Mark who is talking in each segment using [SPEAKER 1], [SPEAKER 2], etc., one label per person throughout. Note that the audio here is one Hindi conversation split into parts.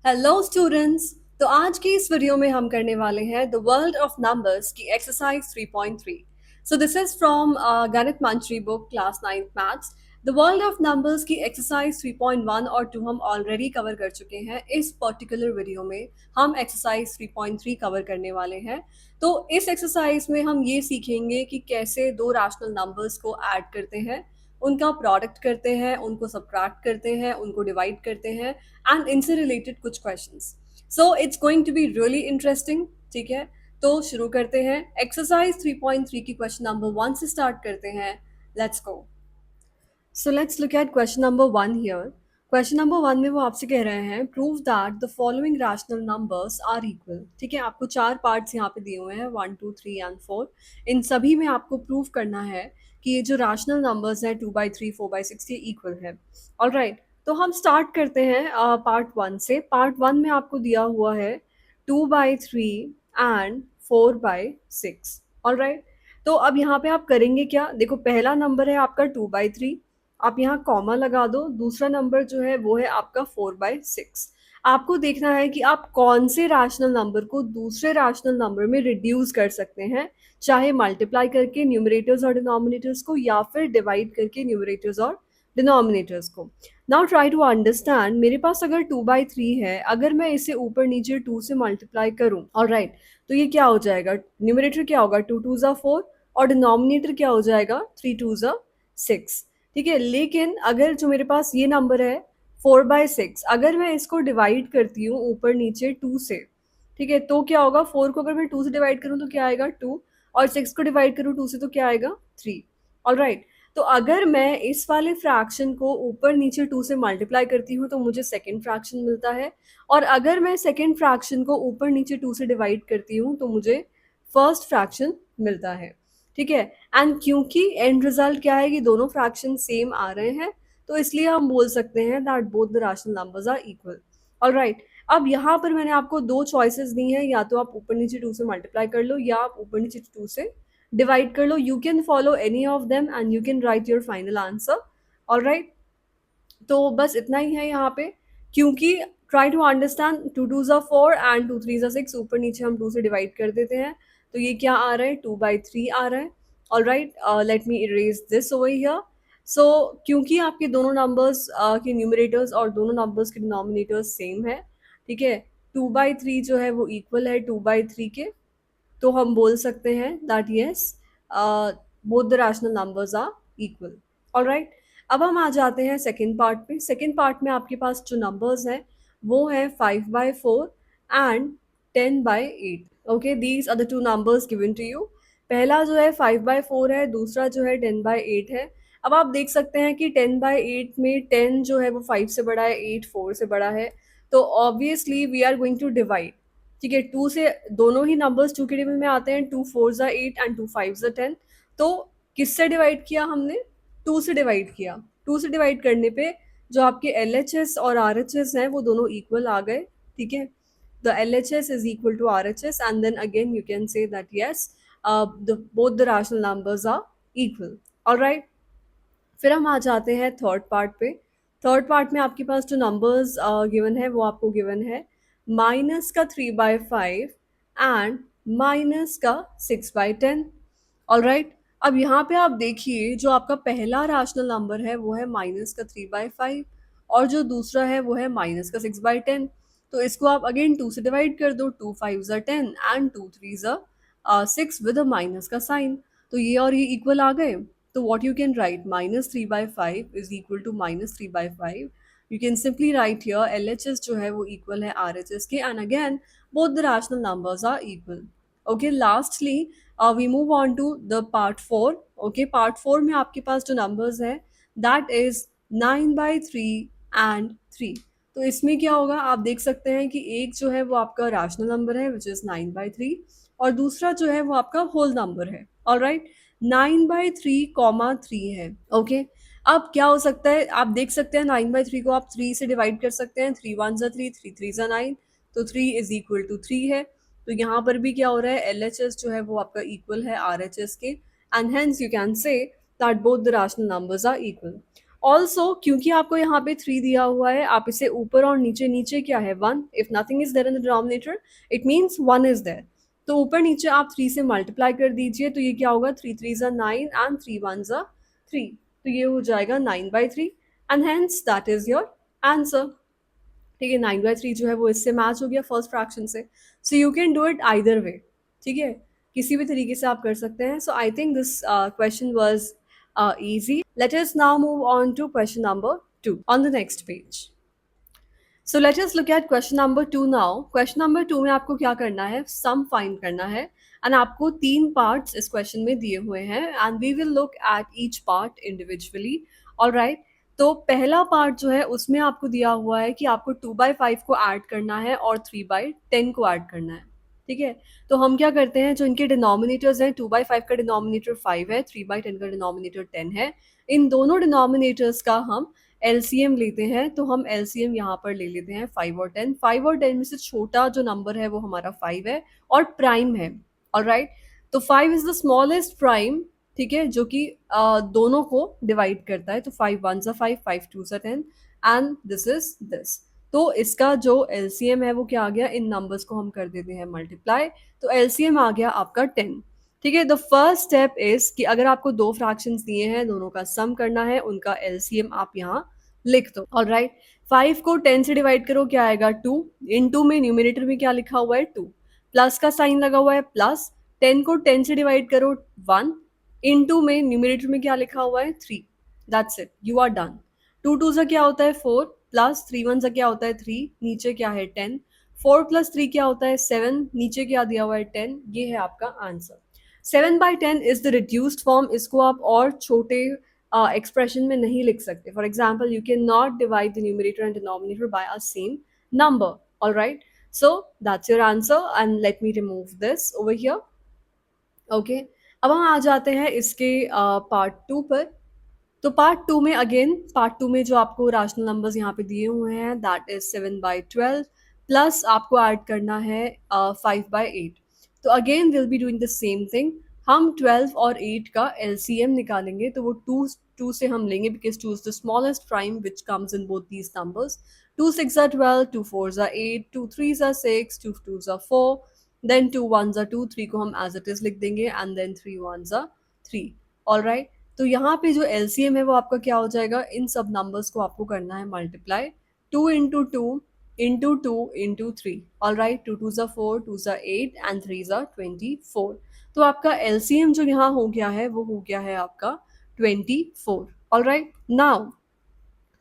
[SPEAKER 1] Hello students. तो आज की इस वीडियो में हम करने वाले हैं द वर्ल्ड ऑफ नंबर्स की exercise 3.3। So this is from गणित मंत्री book class 9th maths. The world of numbers की एक्सरसाइज 3.1 और 2 हम ऑलरेडी कवर कर चुके हैं। इस पर्टिकुलर वीडियो में हम एक्सरसाइज 3.3 कवर करने वाले हैं। तो इस एक्सरसाइज में हम ये सीखेंगे कि कैसे दो रैशनल नंबर्स को ऐड करते हैं, उनका प्रोडक्ट करते हैं, उनको सब्ट्रैक्ट करते हैं, उनको डिवाइड करते हैं एंड इनसे रिलेटेड कुछ questions. So it's going to be really interesting. ठीक है, तो शुरू करते हैं। एक्सरसाइज 3.3 की क्वेश्चन नंबर 1 से स्टार्ट करते हैं। Let's go. So let's look at question number 1 here. Question number 1 में वो आपसे कह रहे हैं prove that the following rational numbers are equal. ठीक है, आपको चार पार्ट्स यहाँ पे दिए हुए हैं 1 2 3 एंड 4। इन सभी में आपको प्रूव करना है कि ये जो रैशनल नंबर्स हैं 2/3 4/6 ये इक्वल है। ऑलराइट, तो हम स्टार्ट करते हैं पार्ट 1 से। पार्ट 1 में आपको दिया हुआ है 2/3 एंड 4/6। ऑलराइट, तो अब यहाँ पे आप करेंगे क्या? देखो, पहला नंबर है आपका 2/3, आप यहाँ कॉमा लगा दो। दूसरा नंबर जो है वो है आपका 4/6। आपको देखना है कि आप कौन से रैशनल नंबर को दूसरे रैशनल नंबर में रिड्यूस कर सकते हैं, चाहे मल्टीप्लाई करके न्यूमरेटर्स और डिनोमिनेटर्स को या फिर डिवाइड करके न्यूमरेटर्स और डिनोमिनेटर्स को। नाउ ट्राई टू अंडरस्टैंड, मेरे पास अगर 2/3 है, अगर मैं इसे ऊपर नीचे 2 से मल्टीप्लाई करूं, ऑलराइट, तो ये क्या हो जाएगा? न्यूमरेटर क्या होगा? 2 2 4 और डिनोमिनेटर क्या हो जाएगा? 3 2 6। ठीक है, लेकिन अगर जो मेरे पास ये नंबर है 4/6, अगर मैं इसको डिवाइड करती हूँ ऊपर नीचे 2 से, ठीक है, तो क्या होगा? 4 को अगर मैं 2 से डिवाइड करूँ तो क्या आएगा? 2, और 6 को डिवाइड करूँ 2 से तो क्या आएगा? 3। ऑलराइट, तो अगर मैं इस वाले फ्रैक्शन को ऊपर नीचे 2 से मल्टीप्लाई करती हूँ तो मुझे सेकेंड फ्रैक्शन मिलता है, और अगर मैं सेकेंड फ्रैक्शन को ऊपर नीचे 2 से डिवाइड करती हूँ तो मुझे फर्स्ट फ्रैक्शन मिलता है। ठीक है, एंड क्योंकि एंड रिजल्ट क्या है कि दोनों फ्रैक्शन सेम आ रहे हैं, तो इसलिए हम बोल सकते हैं that both the rational numbers are equal. Alright, अब यहाँ पर मैंने आपको दो चॉइसेस दी हैं, या तो आप ऊपर नीचे 2 से मल्टीप्लाई कर लो या आप ऊपर नीचे 2 से डिवाइड कर लो। You can follow any of them and you can write your final answer. Alright, तो बस इतना ही है यहाँ पे। क्योंकि ट्राई टू अंडरस्टैंड, 2 2 4 एंड 2 3 6, ऊपर नीचे हम 2 से डिवाइड कर देते हैं, तो ये क्या आ रहा है? 2/3 आ रहा है। Alright, let me erase this over here. So क्योंकि आपके दोनों नंबर्स के न्यूमरेटर्स और दोनों नंबर्स के डिनोमिनेटर्स सेम है, ठीक है, 2/3 जो है वो इक्वल है 2/3 के, तो हम बोल सकते हैं that yes both the rational numbers are equal. Alright, अब हम आ जाते हैं सेकेंड पार्ट पे। सेकेंड पार्ट में आपके पास जो नंबर्स हैं वो है 5/4 and 10/8। Okay, these are the two numbers given to you. पहला जो है 5/4 है, दूसरा जो है 10/8 है। अब आप देख सकते हैं कि 10/8 में 10 जो है वो 5 से बड़ा है, 8 4 से बड़ा है, तो obviously we are going to divide. ठीक है, 2 से दोनों ही नंबर्स 2 के टेबल में आते हैं, 2 4 8 एंड 2 5 10। तो किससे डिवाइड किया हमने? 2 से डिवाइड किया। 2 से डिवाइड करने पे जो आपके एल एच एस और आर एच एस हैं वो दोनों इक्वल आ गए। ठीक है, the L H S is equal to R H S and then again you can say that yes both the rational numbers are equal. Alright, फिर हम आ जाते हैं थर्ड पार्ट पे। थर्ड पार्ट में आपके पास जो नंबर्स गिवन है वो आपको गिवन है माइनस का 3/5 एंड माइनस का 6/10। ऑलराइट, अब यहाँ पे आप देखिए जो आपका पहला रैशनल नंबर है वो है माइनस का 3/5 और जो दूसरा है वो है माइनस का 6/10। तो इसको आप अगेन 2 से डिवाइड कर दो, 2 5 10 एंड 2 3 6 विद अ माइनस का साइन, तो ये और ये इक्वल आ गए। तो what you can write, minus 3/5 is equal to minus 3/5. You can simply write here LHS जो है वो equal है RHS के, and again both the rational numbers are equal. Okay, lastly we move on to the part 4. Okay, part 4 में आपके पास जो numbers है that is 9/3 and 3. तो इसमें क्या होगा आप देख सकते हैं कि एक जो है वो आपका रैशनल नंबर है विच इज़ 9/3, और दूसरा जो है वो आपका होल नंबर है। ऑलराइट, 9/3, 3 है। ओके, अब क्या हो सकता है आप देख सकते हैं 9/3 को आप 3 से डिवाइड कर सकते हैं, 3 1 3, 3 3 9, तो 3 इज इक्वल टू 3 है। तो यहाँ पर भी क्या हो रहा है, एल एच एस जो है वो आपका इक्वल है आर एच एस के, and hence you can say that both the rational numbers are equal. Also क्योंकि आपको यहाँ पे 3 दिया हुआ है, आप इसे ऊपर और नीचे, नीचे क्या है 1, if nothing is there in the denominator it means 1 is there. तो ऊपर नीचे आप 3 से मल्टीप्लाई कर दीजिए, तो ये क्या होगा 3 3 ज़ा 9 एंड 3 1 ज़ा 3, तो ये हो जाएगा 9/3 and hence that is your answer. ठीक है, 9/3 जो है वो इससे मैच हो गया फर्स्ट फ्रैक्शन से। So you can do it either way. ठीक है, किसी भी तरीके से आप कर सकते हैं। So I think this question was easy. Let us now move on to question number 2 on the next page. So let us look at question number 2 now. Question number 2 में आपको क्या करना है, sum find करना है and आपको 3 parts इस question में दिए हुए हैं and we will look at each part individually. Alright, तो पहला पार्ट जो है उसमें आपको दिया हुआ है कि आपको 2/5 को ऐड करना है और 3/10 को ऐड करना है। ठीक है, तो हम क्या करते हैं, जो इनके डिनोमिनेटर्स हैं 2/5 का डिनोमिनेटर 5 है, 3/10 का डिनोमिनेटर 10 है, इन दोनों डिनोमिनेटर्स का हम एलसीएम लेते हैं। तो हम एलसीएम यहाँ पर ले लेते हैं 5 और 10। 5 और 10 में से छोटा जो नंबर है वो हमारा 5 है और प्राइम है। ऑलराइट, तो 5 इज द स्मॉलेस्ट प्राइम, ठीक है, जो कि दोनों को डिवाइड करता है। तो 5 1 ज़ा 5, 5 2 ज़ा 10 एंड दिस इज दिस। तो इसका जो एलसीएम है वो क्या आ गया, इन नंबर्स को हम कर देते हैं मल्टीप्लाई, तो एलसीएम आ गया आपका 10। ठीक है, द फर्स्ट स्टेप इज कि अगर आपको दो फ्रैक्शंस दिए हैं, दोनों का सम करना है, उनका एलसीएम आप यहाँ लिख दो। ऑलराइट, 5 को 10 से डिवाइड करो, क्या आएगा 2। इन 2 में न्यूमिनेटर में क्या लिखा हुआ है 2, प्लस का साइन लगा हुआ है प्लस। 10 को 10 से डिवाइड करो 1, इन 2 में न्यूमिनेटर में क्या लिखा हुआ है 3। That's it, you are done. 2 2 सा क्या होता है 4, प्लस 3 1 सा क्या होता है 3, नीचे क्या है 10, 4 प्लस 3 क्या होता है 7, नीचे क्या दिया हुआ है 10। ये है आपका answer. 7/10 is the reduced form. इसको आप और छोटे एक्सप्रेशन में नहीं लिख सकते। For example, you can not divide the numerator and denominator by a same number. Alright, so that's your answer and let me remove this over here. Okay, अब हम आ जाते हैं इसके पार्ट 2 पर। तो पार्ट 2 में अगेन, पार्ट 2 में जो आपको रैशनल नंबर्स यहाँ पे दिए हुए हैं दैट इज 7/12 प्लस आपको ऐड करना है 5/8। तो again will be doing the same thing. हम 12 और 8 का एलसीएम निकालेंगे, तो वो 2 से हम लेंगे because 2 is the smallest prime which comes in both these numbers. 2 6 are 12, 2 4 are 8, 2 3 are 6, 2 2 are 4, then 2 1 are 2, 3 को हम as it is लिख देंगे and then 3 1 are 3। ऑलराइट, तो यहाँ पे जो एलसीएम है वो आपका क्या हो जाएगा, इन सब नंबर्स को आपको करना है multiply. 2 into 2 into 2 into 3। Alright, 2 2 ज़ा 4, 2 ज़ा 8 एंड 3 ज़ा 24। तो आपका एलसीएम जो यहाँ हो गया है वो हो गया है आपका 24। ऑलराइट, नाउ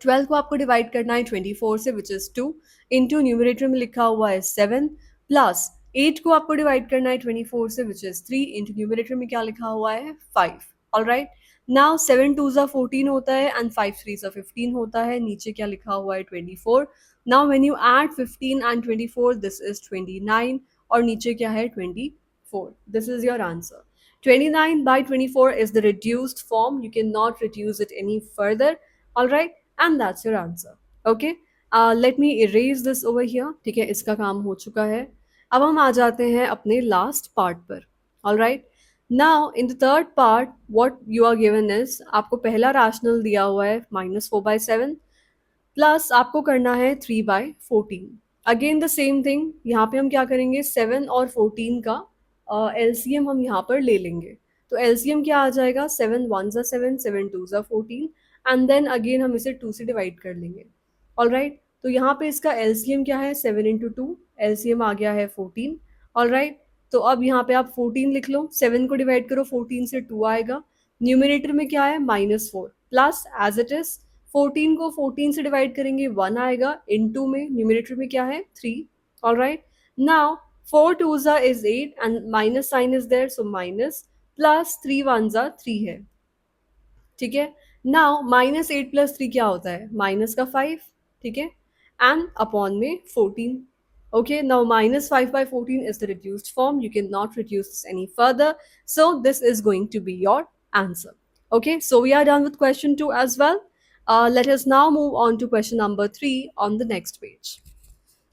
[SPEAKER 1] 12 को आपको डिवाइड करना है 24 से विच इज 2, इंटू न्यूमरेटर में लिखा हुआ है 7, प्लस 8 को आपको डिवाइड करना है 24 से विच इज 3, इंटू न्यूमरेटर में क्या लिखा हुआ है 5। ऑलराइट, नाउ 7 2 ज़ा 14 होता है एंड 5 3 ज़ा 15 होता है, नीचे क्या लिखा हुआ है 24। Now when you add 15 and 24 this is 29 और नीचे क्या है 24। This is your answer. 29/24 is the reduced form. You cannot reduce it any further. All right, and that's your answer. Okay, let me erase this over here. ठीक है, इसका काम हो चुका है। अब हम आ जाते हैं अपने लास्ट पार्ट पर। All right, now in the third part what you are given is, आपको पहला रैशनल दिया हुआ है -4/7 प्लस आपको करना है 3/14। अगेन द सेम थिंग, यहाँ पे हम क्या करेंगे 7 और 14 का एलसीएम हम यहाँ पर ले लेंगे। तो एलसीएम क्या आ जाएगा 7 1 ज़ा 7, 7 2 ज़ा 14 एंड देन अगेन हम इसे 2 से डिवाइड कर लेंगे। ऑलराइट, तो यहाँ पे इसका एलसीएम क्या है 7 इंटू 2, एलसीएम आ गया है 14। ऑलराइट, तो अब यहाँ पे आप 14 लिख लो, 7 को डिवाइड करो 14 से 2 आएगा, न्यूमिनेटर में क्या है -4 प्लस एज इट इज 14 को 14 से डिवाइड करेंगे 1 आएगा, इनटू में न्यूमिनेटर में क्या है 3। ऑलराइट, नाउ 4 2 ज़ा is 8 and minus sign is there, so minus, plus 3 1 ज़ा 3 है। ठीक है, नाउ -8 प्लस 3 क्या होता है माइनस का 5। ठीक है, एंड अपॉन में 14। Okay, now -5/14 is the reduced form. You cannot reduce this any further. So this is going to be your answer. Okay, so we are done with question 2 as well. Let us now move on to question number 3 on the next page.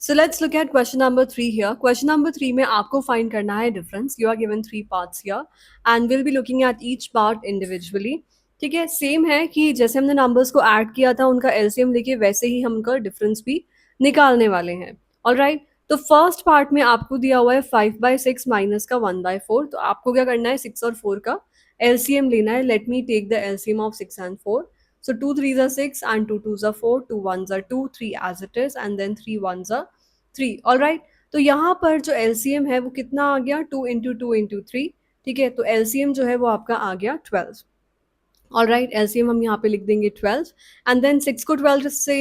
[SPEAKER 1] So let's look at question number 3 here. Question number 3 में आपको find करना है difference. You are given 3 parts here and we'll be looking at each part individually. ठीक है, सेम है कि जैसे हमने नंबर्स को ऐड किया था उनका एलसीएम लेके वैसे ही हम उनका डिफरेंस भी निकालने वाले हैं। ऑलराइट, तो फर्स्ट पार्ट में आपको दिया हुआ है 5/6 माइनस का 1/4, तो आपको क्या करना है 6 और 4 का एलसीएम लेना है। Let me take the LCM of 6 and 4। So 2 3 are 6 and 2 2 are 4, 2 1 are 2, 3 as it is and then 3 1 are 3। Alright, तो यहाँ पर जो एलसीएम है वो कितना आ गया, 2 इंटू 2 इंटू 3। ठीक है, तो एलसीएम जो है वो आपका आ गया 12। ऑल राइट, एलसीएम हम यहाँ पे लिख देंगे 12 एंड देन 6 को 12 से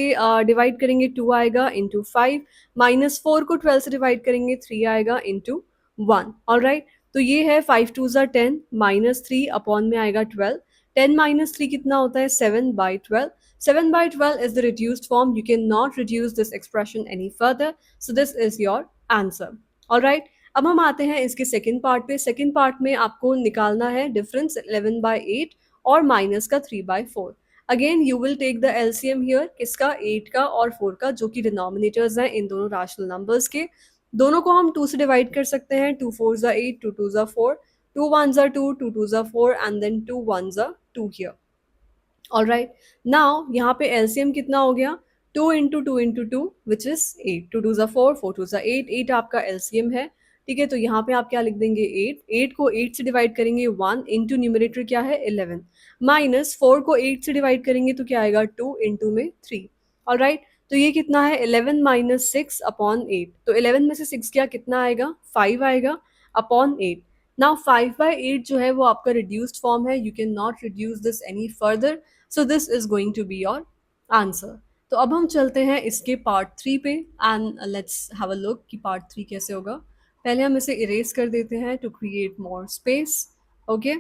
[SPEAKER 1] डिवाइड करेंगे 2 आएगा इंटू 5, माइनस 4 को 12 से डिवाइड करेंगे 3 आएगा इंटू 1। ऑल राइट, तो ये है 5 2 ज़ा 10 माइनस 3 अपॉन में आएगा 12। 10 माइनस 3 कितना होता है 7/12। 7/12 is the reduced form. You cannot reduce this expression any further. So this is your answer. All right. अब हम आते हैं इसके सेकंड पार्ट पे। सेकंड पार्ट में आपको निकालना है डिफरेंस 11/8 और माइनस का 3/4। Again you will take the LCM here, किसका, 8 का और 4 का, जो कि डिनोमिनेटर्स हैं इन दोनों रैशनल नंबर्स के। दोनों को हम 2 से डिवाइड कर सकते हैं। 2 4 ज़ा 8, 2 2 ज़ा 4, 2 1 ज़ा 2, 2 2 ज़ा 4 एंड देन 2 1 ज़ा 2 हियर। ऑल राइट, नाउ यहाँ पे एलसीएम कितना हो गया, 2 इंटू 2 इंटू 2 विच इज 8, 2 2 ज़ा 4, 4 2 ज़ा 8, 8 आपका एलसीएम है। ठीक है, तो यहाँ पे आप क्या लिख देंगे 8, 8 को 8 से डिवाइड करेंगे 1 इंटू न्यूमरेटर क्या है 11, माइनस 4 को 8 से डिवाइड करेंगे तो क्या आएगा 2 इंटू में 3। ऑल राइट, तो ये कितना है 11 माइनस 6 अपॉन 8, तो 11 में से 6 क्या कितना आएगा 5 आएगा अपॉन 8। नाउ 5/8 जो है वो आपका रिड्यूस्ड फॉर्म है, you can not reduce this any further, so this is going to be your answer. तो अब हम चलते हैं इसके पार्ट 3 पे and let's have a look कि पार्ट 3 कैसे होगा। पहले हम इसे इरेज कर देते हैं to create more space. Okay,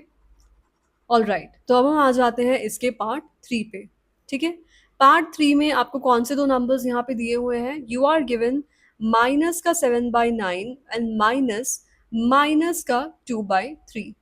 [SPEAKER 1] all right, तो अब हम आ जाते हैं इसके पार्ट 3 पे। ठीक है, पार्ट 3 में आपको कौन से दो नंबर्स यहाँ पे दिए हुए हैं, यू आर गिवन माइनस का 7/9 एंड माइनस माइनस का 2/3।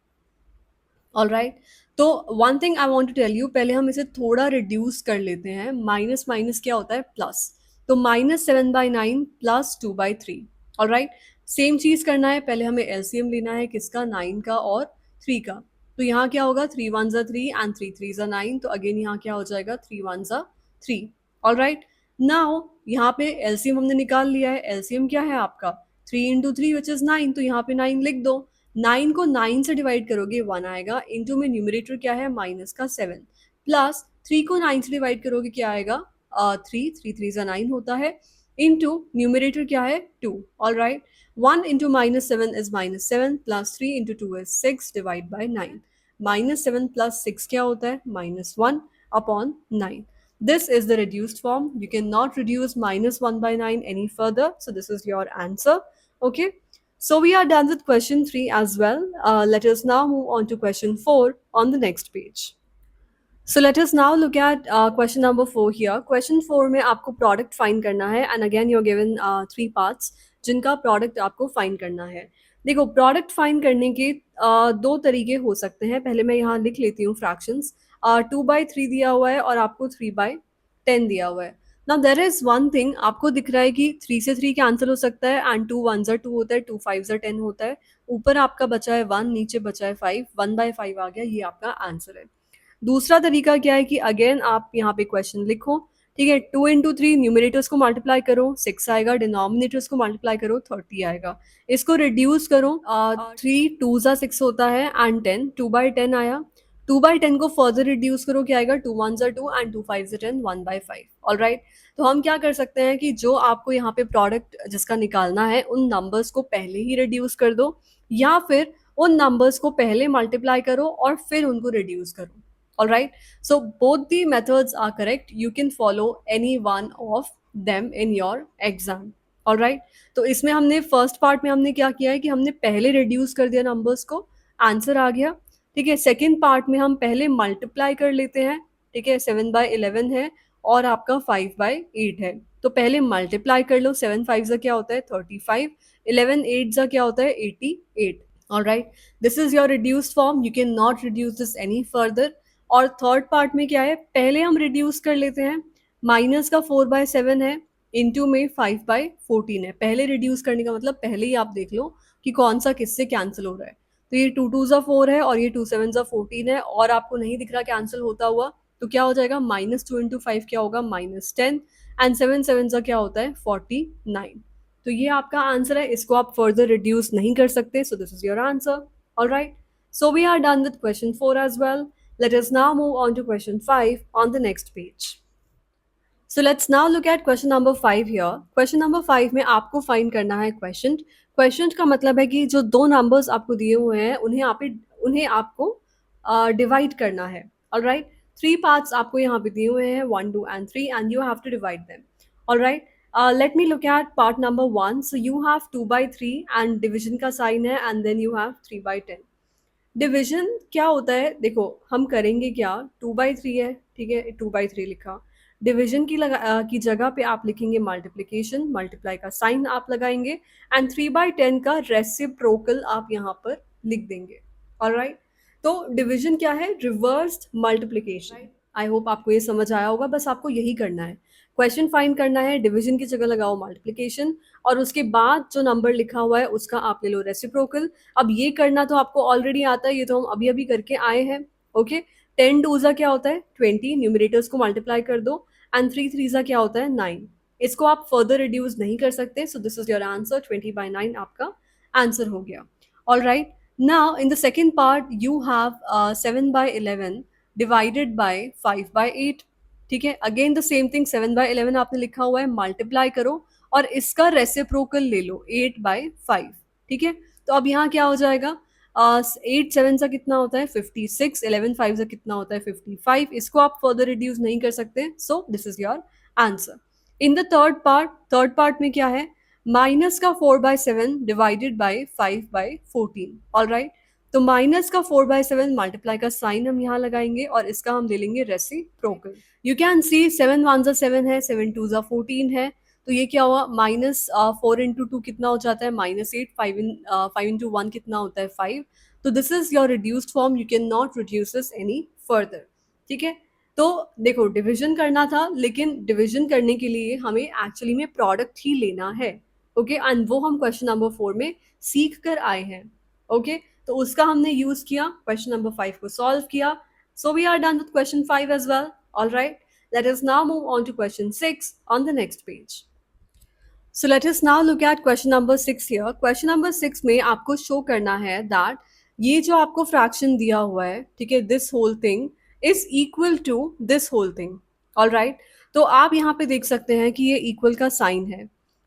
[SPEAKER 1] ऑल राइट, तो one thing I want to tell you, पहले हम इसे थोड़ा रिड्यूस कर लेते हैं। माइनस माइनस क्या होता है प्लस, तो -7/9 प्लस 2/3। ऑल राइट, सेम चीज करना है, पहले हमें एलसीएम लेना है किसका, 9 का और 3 का। तो यहाँ क्या होगा 3 1 ज़ा 3 एंड 3 3 ज़ा 9, तो अगेन यहाँ क्या हो जाएगा 3 1 ज़ा 3। ऑल राइट, नाउ यहाँ पे एलसीएम हमने निकाल लिया है। एलसीएम क्या है आपका 3 इंटू 3 विच इज 9, तो यहाँ पे 9 लिख दो। 9 को 9 से डिवाइड करोगे 1 आएगा, इंटू में न्यूमरेटर क्या है माइनस का 7, प्लस 3 को 9 से डिवाइड करोगे क्या आएगा 3, 3 3 ज़ा 9 होता है, इंटू न्यूमरेटर क्या है 2। All right, 1 into -7 is -7 plus 3 into 2 is 6 divide by 9। -7 plus 6 क्या होता है -1 upon 9। This is the reduced form. You cannot reduce -1/9 any further. So this is your answer. Okay. So we are done with question 3 as well. Let us now move on to question 4 on the next page. So let us now look at question number 4 here. Question 4 में आपको product find करना है and again you're given 3 parts जिनका product आपको find करना है। देखो product find करने के दो तरीके हो सकते हैं। पहले मैं यहाँ लिख लेती हूँ fractions। 2/3 दिया हुआ है और आपको 3/10 दिया हुआ है। Now there is one thing, आपको दिख रहा है कि 3 से 3 कैंसिल हो सकता है and 2 1 2 होता है, 2 5 10 होता है। ऊपर आपका बचा है 1, नीचे बचा है 5, 1/5 आ गया, ये आपका आंसर है। दूसरा तरीका क्या है कि अगेन आप यहाँ पे क्वेश्चन लिखो। ठीक है, 2 इंटू 3 न्यूमिनेटर्स को मल्टीप्लाई करो 6 आएगा, डिनोमिनेटर्स को मल्टीप्लाई करो 30 आएगा। इसको रिड्यूस करो 3 2 ज़ा 6 होता है एंड 10, 2/10 आया। 2/10 को फर्दर रिड्यूस करो क्या आएगा 2 1 ज़ा 2 एंड 2 5 ज़ा 10, 1/5। ऑल राइट, तो हम क्या कर सकते हैं कि जो आपको यहाँ पे प्रोडक्ट जिसका निकालना है उन नंबर्स को पहले ही रिड्यूस कर दो, या फिर उन नंबर्स को पहले मल्टीप्लाई करो और फिर उनको रिड्यूस करो। All right, so both the methods are correct. You can follow any one of them in your exam. All right, तो इसमें हमने फर्स्ट पार्ट में हमने क्या किया है कि हमने पहले रिड्यूस कर दिया नंबर्स को, आंसर आ गया। ठीक है, सेकेंड पार्ट में हम पहले मल्टीप्लाई कर लेते हैं। ठीक है, 7/11 है और आपका 5/8 है, तो पहले मल्टीप्लाई कर लो। 7 5 ज़ा क्या होता है 35, 11 8 ज़ा क्या होता है 88। All right, this is your reduced form. You cannot reduce this any further. और थर्ड पार्ट में क्या है, पहले हम रिड्यूस कर लेते हैं। माइनस का 4/7 है, इंटू में 5/14 है। पहले रिड्यूस करने का मतलब पहले ही आप देख लो कि कौन सा किससे कैंसिल हो रहा है। तो ये 2 2 ज़ा 4 है और ये 2 7 ज़ा 14 है और आपको नहीं दिख रहा कैंसिल होता हुआ, तो क्या हो जाएगा -2 × 5 क्या होगा -10 एंड 7 7 ज़ा क्या होता है 49। तो ये आपका आंसर है, इसको आप फर्दर रिड्यूस नहीं कर सकते, so this is your answer. Alright, so we are done with question 4 as well. Let us now move on to question 5 on the next page. So let's now look at question number 5 here. Question number 5 में आपको फाइंड करना है क्वेश्चन। क्वेश्चन का मतलब है कि जो दो नंबर्स आपको दिए हुए हैं उन्हें आपको डिवाइड करना है। ऑलराइट, थ्री पार्ट्स आपको यहाँ पे दिए हुए हैं 1 2 and 3 and you have to divide them. Alright, let me look at part number 1। So you have 2/3 and division का साइन है and then you have 3/10। Division क्या होता है, देखो हम करेंगे क्या, 2/3 है, ठीक है, 2/3 लिखा। डिवीजन की जगह पे आप लिखेंगे मल्टीप्लिकेशन, मल्टीप्लाई का साइन आप लगाएंगे एंड 3/10 का रेसिप्रोकल आप यहाँ पर लिख देंगे। ऑलराइट, तो डिवीजन क्या है, रिवर्स्ड मल्टीप्लिकेशन। आई होप आपको ये समझ आया होगा, बस आपको यही करना है, क्वेश्चन फाइंड करना है, डिवीजन की जगह लगाओ मल्टीप्लिकेशन और उसके बाद जो नंबर लिखा हुआ है उसका आप ले लो रेसिप्रोकल। अब ये करना तो आपको ऑलरेडी आता है, ये तो हम अभी अभी करके आए हैं। ओके, 10 2 ज़ा क्या होता है 20, न्यूमरेटर्स को मल्टीप्लाई कर दो एंड 3 3 ज़ा क्या होता है 9। इसको आप फर्दर रिड्यूस नहीं कर सकते, so this is your answer, 20/9 आपका आंसर हो गया। All right, now in the second part you have 7/11 divided by 5/8। ठीक है, अगेन द सेम थिंग, 7/11 आपने लिखा हुआ है, मल्टीप्लाई करो और इसका रेसिप्रोकल ले लो 8/5। ठीक है, तो अब यहाँ क्या हो जाएगा, 8 7 सा कितना होता है 56, 11 5 सा कितना होता है 55। इसको आप फर्दर रिड्यूस नहीं कर सकते, so this is your answer. In the third part में क्या है, माइनस का 4/7 डिवाइडेड बाई 5/14। ऑल राइट, तो माइनस का 4/7 मल्टीप्लाई का साइन हम यहाँ लगाएंगे और इसका हम ले लेंगे रेसिप्रोकल। यू कैन सी 7 1 ज़ा 7 है, 7 2 ज़ा 14 है, तो ये क्या हुआ -4 × 2 कितना हो जाता है -8, 5 × 1 कितना होता है 5। तो this is your reduced form, you can not reduce this any further. ठीक है, तो देखो डिवीजन करना था, लेकिन डिवीजन करने के लिए हमें एक्चुअली में प्रोडक्ट ही लेना है। ओके, एंड वो हम क्वेश्चन नंबर 4 में सीख कर आए हैं। ओके, तो उसका हमने यूज किया, क्वेश्चन नंबर 5 को सॉल्व किया। So we are done with question 5 as well. All right, let us now move on to question 6 on the next page. So let us now look at question number 6 here. Question number 6 में आपको शो करना है that ये जो आपको फ्रैक्शन दिया हुआ है, ठीक है, this whole thing is equal to this whole thing. All right, तो आप यहाँ पे देख सकते हैं कि ये इक्वल का साइन है।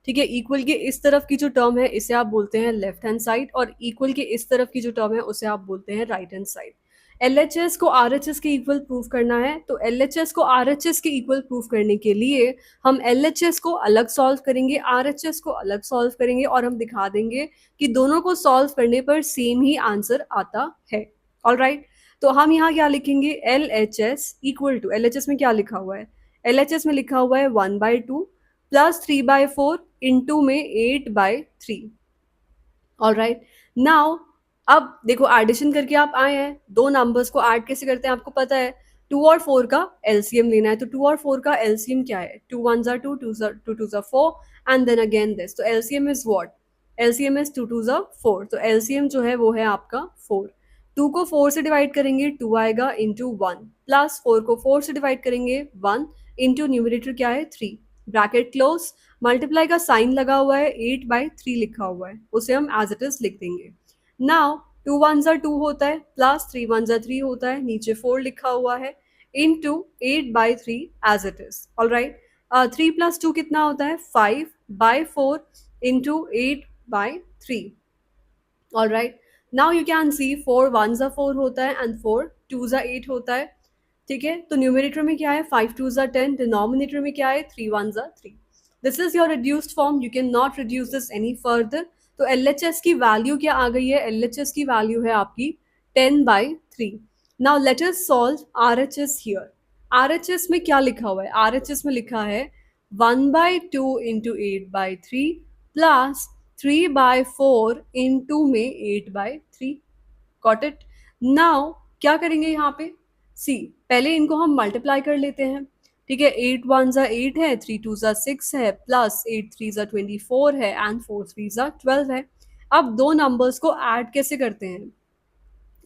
[SPEAKER 1] ठीक है, इक्वल के इस तरफ की जो टर्म है इसे आप बोलते हैं लेफ्ट हैंड साइड और इक्वल के इस तरफ की जो टर्म है उसे आप बोलते हैं राइट हैंड साइड। LHS को RHS के इक्वल प्रूफ करना है, तो LHS को RHS के इक्वल प्रूफ करने के लिए हम LHS को अलग सॉल्व करेंगे, RHS को अलग सॉल्व करेंगे और हम दिखा देंगे कि दोनों को सॉल्व करने पर सेम ही आंसर आता है। ऑलराइट, तो हम यहाँ क्या लिखेंगे, LHS इक्वल टू, LHS में क्या लिखा हुआ है, LHS में लिखा हुआ है 1/2 प्लस 3/4 इंटू में 8/3। ऑलराइट, नाउ अब देखो एडिशन करके आप आए हैं, दो नंबर्स को ऐड कैसे करते हैं आपको पता है, 2 और 4 का एलसीएम लेना है। तो 2 और 4 का एलसीएम क्या है, 2 1 ज़ा 2, 2 2 ज़ा 4 एंड देन अगेन दिस, तो LCM is what, LCM is 2 2 ज़ा 4, तो एलसीएम जो है वो है आपका 4। 2 को 4 से डिवाइड करेंगे 2 आएगा इंटू 1, प्लस 4 को 4 से डिवाइड करेंगे 1 इंटू न्यूमरेटर क्या है 3, ब्रैकेट क्लोज, मल्टीप्लाई का साइन लगा हुआ है, 8/3 लिखा हुआ है, उसे हम एज इट इज लिख देंगे। नाउ 2 1 ज़ा 2 होता है प्लस 3 1 ज़ा 3 होता है, नीचे 4 लिखा हुआ है into 8/3 as it is. All right, 3 + 2 कितना होता है 5/4 into 8/3। All right, now you can see 4 1 ज़ा 4 होता है एंड 4 2 ज़ा 8 होता है। ठीक है, तो न्यूमरेटर में क्या है 5 2 ज़ा 10, डिनोमिनेटर में क्या है 3 1 ज़ा 3। This is your reduced form, you can not reduce this any further. तो LHS की वैल्यू क्या आ गई है, LHS की वैल्यू है आपकी 10/3। Now let us solve RHS here. RHS में क्या लिखा हुआ है, RHS में लिखा है 1/2 इंटू 8/3 प्लस 3/4 इंटू में 8/3। Got it. नाउ क्या करेंगे यहाँ पे, सी पहले इनको हम मल्टीप्लाई कर लेते हैं। ठीक है, 8 1 ज़ा 8 है, 3 2 ज़ा 6 है, प्लस 8 3 ज़ा 24 है एंड 4 3 ज़ा 12 है। अब दो नंबर्स को ऐड कैसे करते हैं,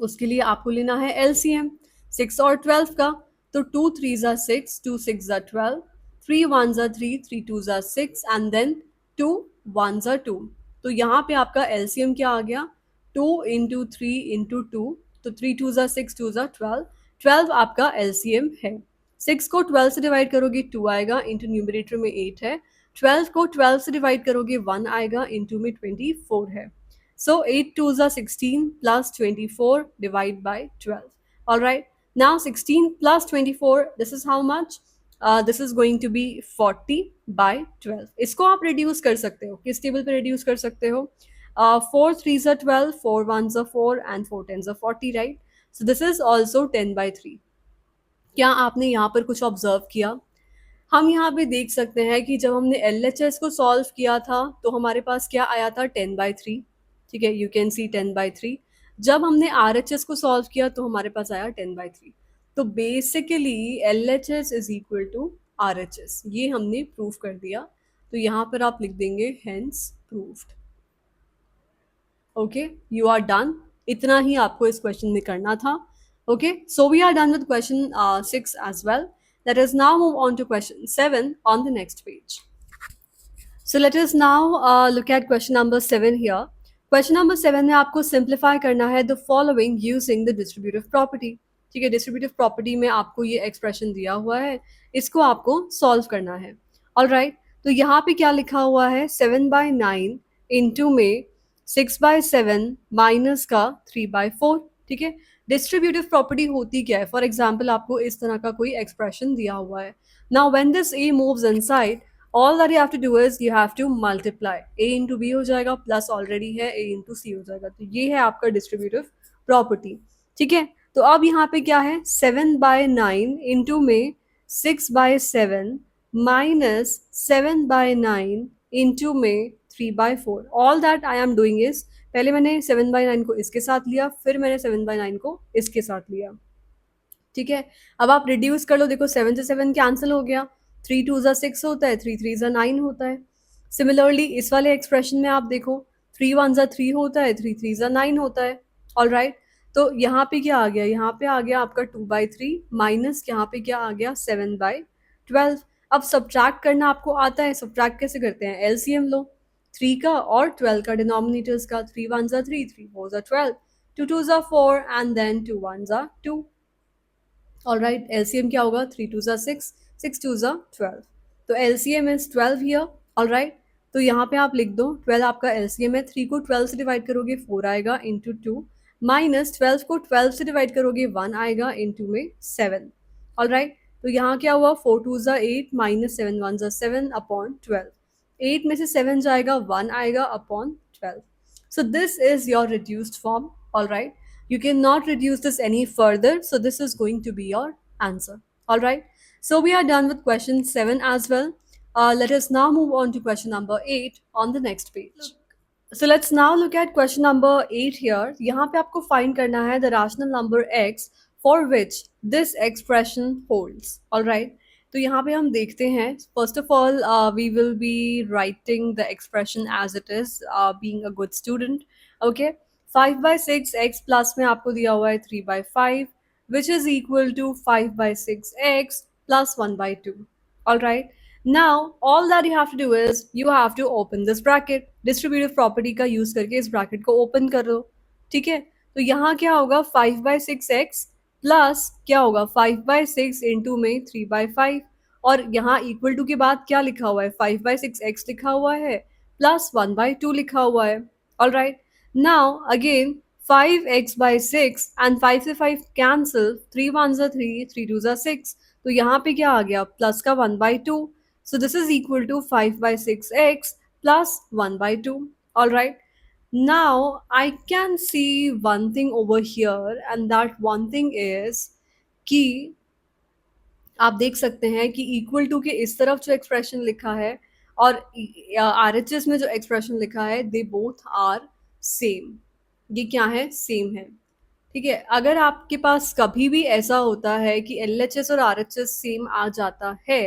[SPEAKER 1] उसके लिए आपको लेना है एलसीएम 6 और 12 का। तो 2 3 ज़ा 6, 2 6 ज़ा 12, 3 1 ज़ा 3, 3 2 ज़ा 6 एंड देन 2 1 ज़ा 2। तो यहाँ पे आपका एलसीएम क्या आ गया, 2 इंटू 3 इंटू 2, तो 3 2 ज़ा 6, 2 ज़ा 12, 12 आपका एलसीएम है। 6 को 12 से डिवाइड करोगे 2 आएगा, इंटू न्यूमरेटर में 8 है। 12 को 12 से डिवाइड करोगे 1 आएगा, इंटू में 24 है। So 8 twos are 16 plus 24 divide by 12. All right. Now 16 plus 24, this is how much? This is going to be 40 by 12. इसको आप reduce कर सकते हो, किस टेबल पे reduce कर सकते हो? 4 threes are 12, 4 ones are 4 and 4 tens are 40, right? So this is also 10 by 3. क्या आपने यहाँ पर कुछ ऑब्जर्व किया? हम यहाँ पे देख सकते हैं कि जब हमने एलएचएस को सॉल्व किया था तो हमारे पास क्या आया था, 10/3। ठीक है, यू कैन सी 10/3। जब हमने आरएचएस को सॉल्व किया तो हमारे पास आया 10/3। तो basically LHS is equal to RHS, ये हमने प्रूव कर दिया। तो यहाँ पर आप लिख देंगे hence proved. Okay, you are done. इतना ही आपको इस क्वेश्चन में करना था। Okay, so we are done with question 6 as well. Let us now move on to question 7 on the next page. So let us now look at question number 7 here. Question number 7 में आपको simplify करना है the following using the distributive property. ठीक है, distributive property में आपको ये expression दिया हुआ है, इसको आपको solve करना है. Alright, तो यहाँ पे क्या लिखा हुआ है, 7/9 into में 6/7 minus का 3/4. ठीक है, डिस्ट्रीब्यूटिव प्रॉपर्टी होती क्या है? फॉर एग्जाम्पल आपको इस तरह का कोई एक्सप्रेशन दिया हुआ है. Now when this A moves inside, all that you have to do is you have to multiply. A into B हो जाएगा, प्लस ऑलरेडी है ए इंटू सी हो जाएगा. तो ये है आपका डिस्ट्रीब्यूटिव प्रॉपर्टी. ठीक है, तो अब यहाँ पे क्या है, 7/9 इंटू में 6/7 माइनस 7/9 इंटू में 3/4. All that I am doing is, पहले मैंने 7/9 को इसके साथ लिया, फिर मैंने 7/9 को इसके साथ लिया. ठीक है, अब आप रिड्यूस कर लो, देखो 7 से 7 कैंसिल हो गया, 3 2 ज़ा 6 होता है, 3 3 ज़ा 9 होता है. सिमिलरली इस वाले एक्सप्रेशन में आप देखो, 3 1 ज़ा 3 होता है, 3 3 ज़ा 9 होता है. ऑल राइट, तो यहाँ पे क्या आ गया, यहाँ पे आ गया आपका 2/3 माइनस यहाँ पे क्या आ गया 7/12. अब सब्ट्रैक्ट करना आपको आता है, सब्ट्रैक्ट कैसे करते हैं, एलसीएम लो 3 का और 12 का डिनोमिनेटर्स का. 3 1 ज़ा 3, 3 4 ज़ा 12, 2 2 ज़ा 4 एंड देन 2 1 ज़ा 2. ऑल राइट, एलसीएम क्या होगा, 3 2 ज़ा 6, 6 2 ज़ा 12. तो LCM is 12 here. All right, तो यहाँ पे आप लिख दो 12 आपका एलसीएम है. 3 को 12 से डिवाइड करोगे 4 आएगा इंटू 2, माइनस 12 को 12 से डिवाइड करोगे 1 आएगा इंटू में 7. ऑल राइट, तो यहाँ क्या हुआ, 4 2 ज़ा 8 माइनस 7 1 ज़ा 7 अपॉन 12. 8 में से 7 जाएगा, 1 आएगा upon 12. So this is your reduced form. All right, you cannot reduce this any further, so this is going to be your answer. All right, so we are done with question 7 as well. Let us now move on to question number 8 on the next page. So let's now look at question number 8 here. यहाँ पे आपको find करना है the rational number x for which this expression holds. All right, तो यहाँ पे हम देखते हैं, first of all we will be writing the expression as it is, being a good student. Okay, 5/6 x plus में आपको दिया हुआ है 3/5 which is equal to 5/6 x plus 1/2. All right, now all that you have to do is you have to open this bracket. Distributive property का use करके इस bracket को open कर लो. ठीक है, तो यहाँ क्या होगा, 5/6x प्लस क्या होगा 5/6 इंटू में 3/5, और यहाँ इक्वल टू के बाद क्या लिखा हुआ है, 5/6x लिखा हुआ है प्लस 1/2 लिखा हुआ है. All right, now again 5x/6 and 5 से 5 कैंसिल, 3 1 ज़ा 3, 3 2 ज़ा 6. तो यहाँ पे क्या आ गया, प्लस का 1/2. So this is equal to 5/6x plus 1/2. All right. Now I can see one thing over here, and that one thing is कि आप देख सकते हैं कि इक्वल टू के इस तरफ जो एक्सप्रेशन लिखा है और आरएचएस में जो एक्सप्रेशन लिखा है, दे बोथ आर सेम. ये क्या है, सेम है. ठीक है, अगर आपके पास कभी भी ऐसा होता है कि एलएचएस और आरएचएस सेम आ जाता है,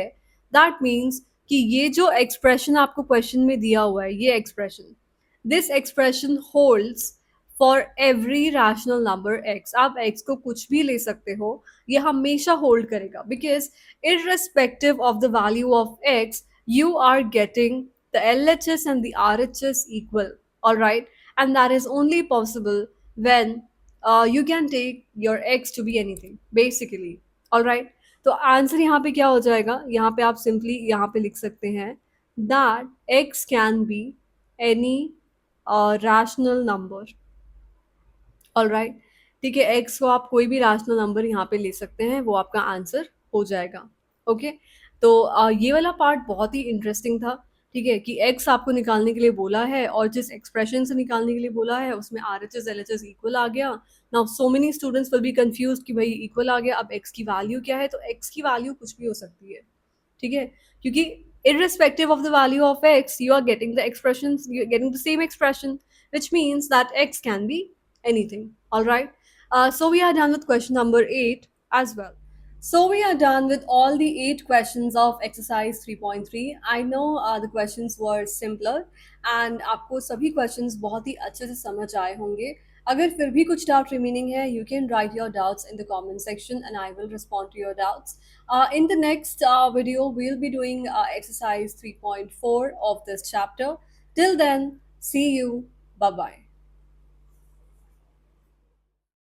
[SPEAKER 1] दैट मीन्स कि ये जो एक्सप्रेशन आपको क्वेश्चन में दिया हुआ है, ये expression, this expression holds for every rational number x, आप x को कुछ भी ले सकते हो, ये हमेशा होल्ड करेगा, because irrespective of the value of x, you are getting the LHS and the RHS equal, all right? And that is only possible when you can take your x to be anything, basically, all right? तो आंसर यहाँ पे क्या हो जाएगा, यहाँ पे आप सिंपली यहाँ पे लिख सकते हैं that x can be any rational number, all right? ठीक है, एक्स को आप कोई भी रैशनल नंबर यहाँ पे ले सकते हैं, वो आपका आंसर हो जाएगा। ओके, तो ये वाला पार्ट बहुत ही इंटरेस्टिंग था। ठीक है, कि एक्स आपको निकालने के लिए बोला है और जिस एक्सप्रेशन से निकालने के लिए बोला है उसमें R H S L H S equal आ गया। Now so many students will be confuse कि भाई इक्वल आ गया, अब एक्स की वैल्यू क्या है? तो एक्स की वैल्यू कुछ भी हो सकती है, ठीक है, क्योंकि irrespective of the value of x, you are getting the expressions, you're getting the same expression, which means that x can be anything, all right? So we are done with question number 8 as well. So we are done with all the 8 questions of exercise 3.3. I know the questions were simpler and आपको सभी questions बहुत ही अच्छे से समझ आए होंगे। अगर फिर भी कुछ doubt remaining है, you can write your doubts in the comment section and I will respond to your doubts. In the next video, we'll be doing exercise 3.4 of this chapter. Till then, see you. Bye bye.